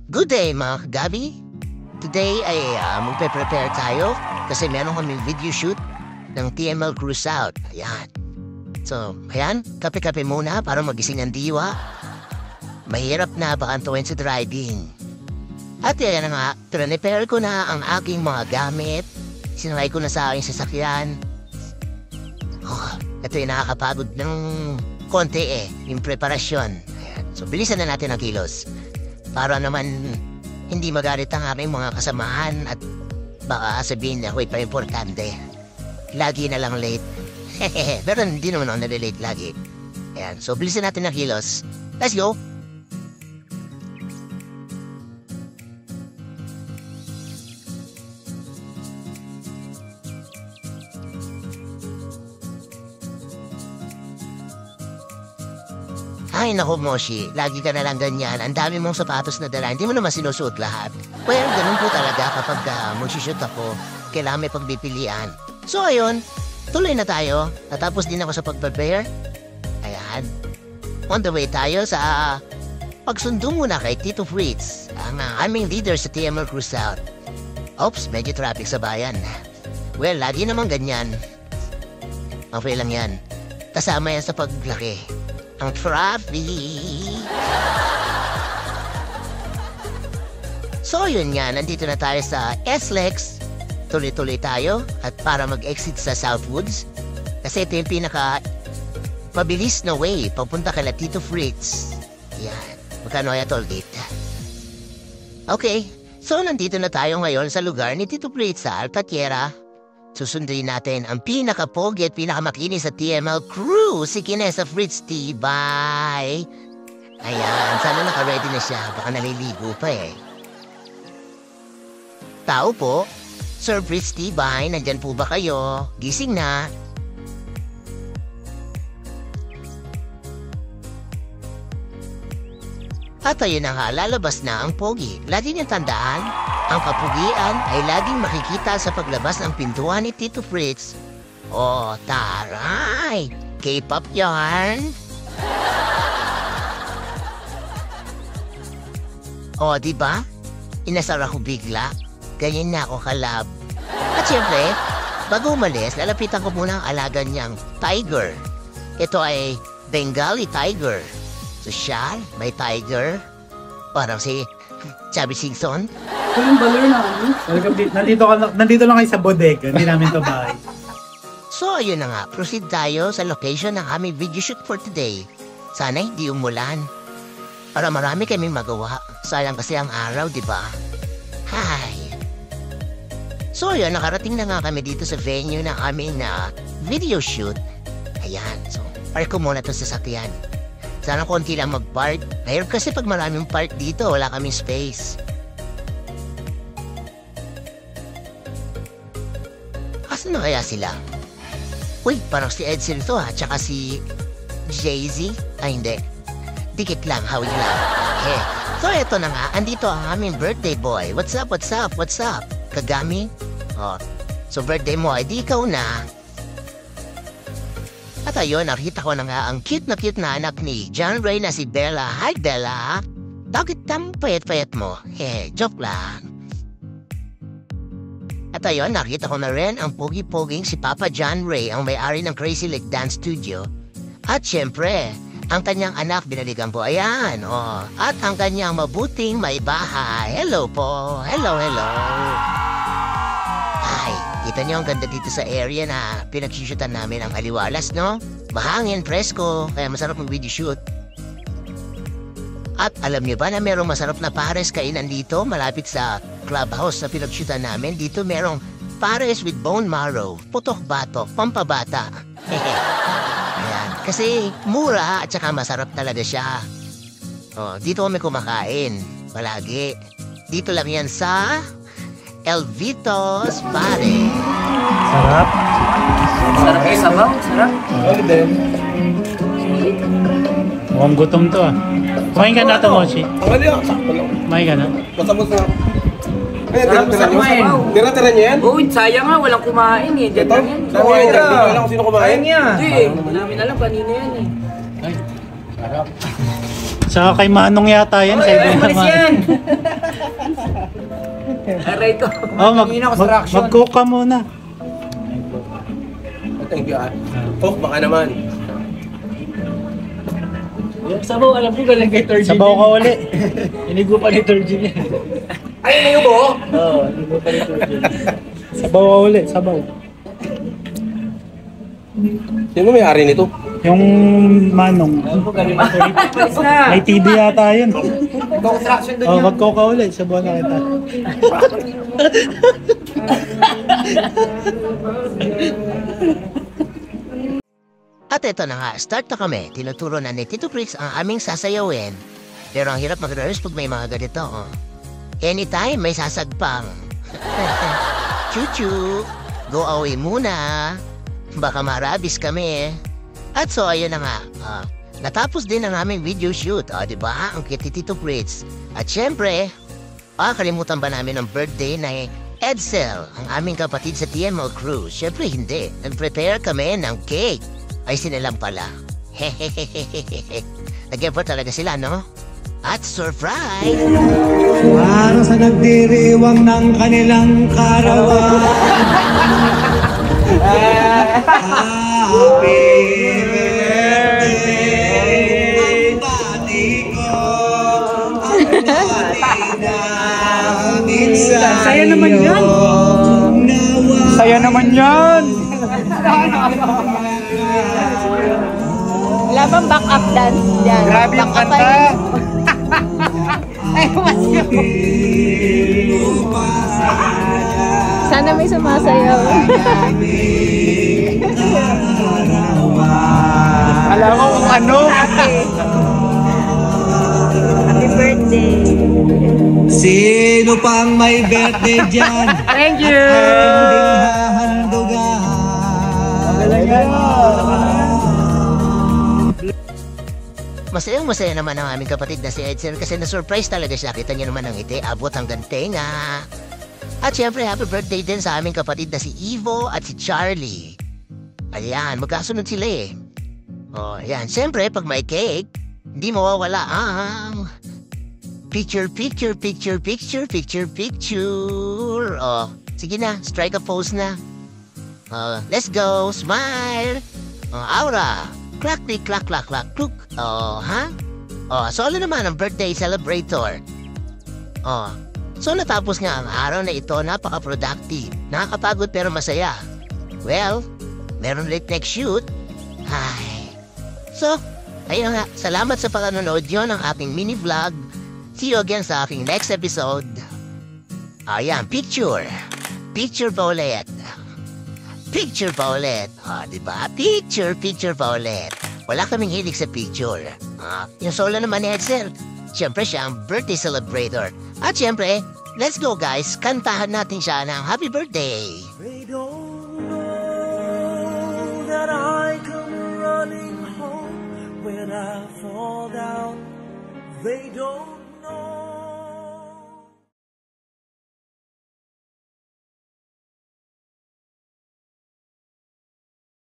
Good day mga kagabi. Today ay magpe-prepare tayo kasi meron kaming video shoot ng TML Cruise Out. Ayan. So, ayan, kape-kape muna para magising ang diwa. Mahirap na bakantuin sa driving. At ayan na nga, prepare ko na ang aking mga gamit. Sinakay ko na sa aking sasakyan. Ito yung nakakapagod ng konti yung preparasyon. Ayan. So, bilisan na natin ang kilos. Para naman hindi magalit ang aming mga kasamahan at baka sabihin na ako'y pa-importante. Lagi na lang late. Pero hindi naman ako nalilate lagi. Ayan, so bilisan natin ang kilos. Let's go! Ay, naku, Moshi. Lagi ka na lang ganyan. Ang dami mong sapatos na dala. Hindi mo naman sinusuot lahat. Well, ganun po talaga kapag mag-shoot ako. Kailangan may pagpipilian. So, ayun. Tuloy na tayo. Natapos din ako sa pag-prepare. Ayan. On the way tayo sa pagsundo muna kay Tito Fritz, ang aming leader sa TML Cruise Out. Oops, medyo traffic sa bayan. Well, lagi naman ganyan. Okay lang yan. Kasama yan sa paglaki. Ang traffic. So yun nga, nandito na tayo sa SLEX. Tuloy-tuloy tayo at para mag-exit sa Southwoods. Kasi ito yung pinaka mabilis na way papunta kay Tito Fritz. Yan. Magkano ay toll gate? Okay. So nandito na tayo ngayon sa lugar ni Tito Fritz sa Alcatierra. Susundin natin ang pinaka-pogi at pinaka-makinis sa TML crew, si Kinesa Fritz Tibay. Ayan, sana naka-ready na siya, baka naliligo pa eh. Tao po, Sir Fritz Tibay, nandyan po ba kayo? Gising na. At ayun na nga, lalabas na ang pogi. Lagi niyang tandaan, ang kapugian ay laging makikita sa paglabas ng pintuan ni Tito Fritz. Oh, taray! K-pop yarn! Oh, diba? Inasar ako bigla. Ganyan na ako kalab. At siyempre, bago umalis, lalapitan ko muna ang alaga niyang tiger. Ito ay Bengali tiger. Sosyal, may tiger. Parang si Chubby Simpson. Yung balor na ano? Nandito lang kayo sa bodega, hindi namin to bahay. So ayun na nga, proceed tayo sa location ng aming video shoot for today. Sana hindi umulan. Para marami kaming magawa. Sayang kasi ang araw, di ba? Hi! So ayun, nakarating na nga kami dito sa venue ng aming video shoot. Ayan, so park ko muna itong sasakyan. Sana konti lang mag-park. Ngayon kasi pag maraming park dito, wala kaming space. Asan na kaya sila? Uy, parang si Edsel to ha, tsaka si Jay-Z. Ay, hindi. Dikit lang, hawig lang. Okay. So, eto na nga, andito ang aming birthday boy. What's up, what's up, what's up? Kagami? Oh, so birthday mo, di ikaw na. At ayun, nakita ko na nga ang cute na anak ni John Ray na si Bella. Hi, Bella! Bakit ang payat-payat mo? Joke lang. At ayun, nakita ko na rin ang pogi-poging si Papa John Ray, ang may-ari ng Crazy Lake Dance Studio. At syempre, ang kanyang anak binaligan po. Ayan, oh. At ang kanyang mabuting may bahay. Hello po. Hello, hello. Ay, kita niyo ang ganda dito sa area na pinagsushootan namin ang aliwalas, no? Mahangin, presko, kaya masarap mag-video shoot. At alam niyo ba na merong masarap na pares kainan dito malapit sa clubhouse na pinagshootan namin? Dito merong pares with bone marrow, putok-batok, pampabata. Ayan, kasi mura at saka masarap talaga siya. Oh, dito kami kumakain, palagi. Dito lang yan sa Elvitos Pare. Sarap. Sarap yung sabaw, sarap. Okay din. Mukhang gutom to ah. Kumain ka na ito, Moshi. Pwede ako, sakto lang. Kumain ka na? Masamos na. Ay, Sarap tira-tira sa nyo. kumain. Tira-tira nyo yan? Oo, sayang nga, walang kumain eh. Diyan Ito? lang yan. Saan kumain dyan? Hindi ko alam kung sino kumain. Hindi eh, namin alam kanina yan eh. Ay, sarap. Tsaka kay Manong yata yan. Sa ibang Umalis naman. yan! Aray ko. Oh, mag-cook ka muna. Thank you, ah. Oh, baka naman. Yung sabaw, alam ko galing kay Turgin. Sabaw ka uli. Inigo pa ni Turgin yan. Ay, may ubo! Oo, inigo pa ni Turgin. Sabaw ka uli, sabaw. Sino may-ari nito? Yung Manong. Alam ko galing Alis na! May TV yata yun. Construction doon Oh, mag-cook ka uli. Sabaw na kita. At eto na nga, start na kami. Tinuturo na ni Tito Chris ang aming sasayawin. Pero ang hirap mag-rehearse pag may mga ganito. Oh. Anytime may sasagpang. Chuchu, go away muna. Baka marabis kami. At so ayun na nga. Natapos din ang aming video shoot. Diba? Ang cute ni Tito Chris. At syempre, kalimutan ba namin ang birthday na Edsel, ang aming kapatid sa TML crew? Syempre hindi. Nag-prepare kami ng cake. Ay sinilang pala. Hehehehehe. Nag-effort talaga sila, no? At surprise! Para sa nagdiriwang ng kanilang karawan. Happy birthday! Ang bati ko, ang bati namin sa Saya naman yan! Saya naman yan! Wala bang back-up dance dyan? Grabe yung kanta! Sana may sumasayaw. Alam mo kung ano? Happy birthday. Sino pang may birthday dyan? Thank you! Hindi hahandugan. Masayang-masaya naman ang aming kapatid na si Edsel kasi na-surprise talaga siya. Kita niyo naman ang ngiti, abot hanggang tenga. At syempre, happy birthday din sa aming kapatid na si Ivo at si Charlie. Ayan, magkasunod sila eh. Oh, ayan. Syempre, pag may cake, hindi mawawala ang picture. Oh, sige na, strike a pose na. Let's go, smile. Aura. Clack, clack, clack, clack, clack. Oh, ha? Oh, solo naman ang birthday celebrator. Oh, so natapos nga ang araw na ito, napaka-productive. Nakakapagod pero masaya. Well, meron ulit next shoot. Ay. So, ayun nga, salamat sa panonood yun ng aking mini vlog. See you again sa aking next episode. Ayan, picture. Picture pa ulit. Picture pa ulit. Diba? Picture pa ulit. Wala kaming hilig sa picture. Yung solo naman ni Edsel. Siyempre siya ang birthday celebrator. At siyempre, let's go guys. Kantahan natin siya ng happy birthday. They don't know that I come running home when I fall down. They don't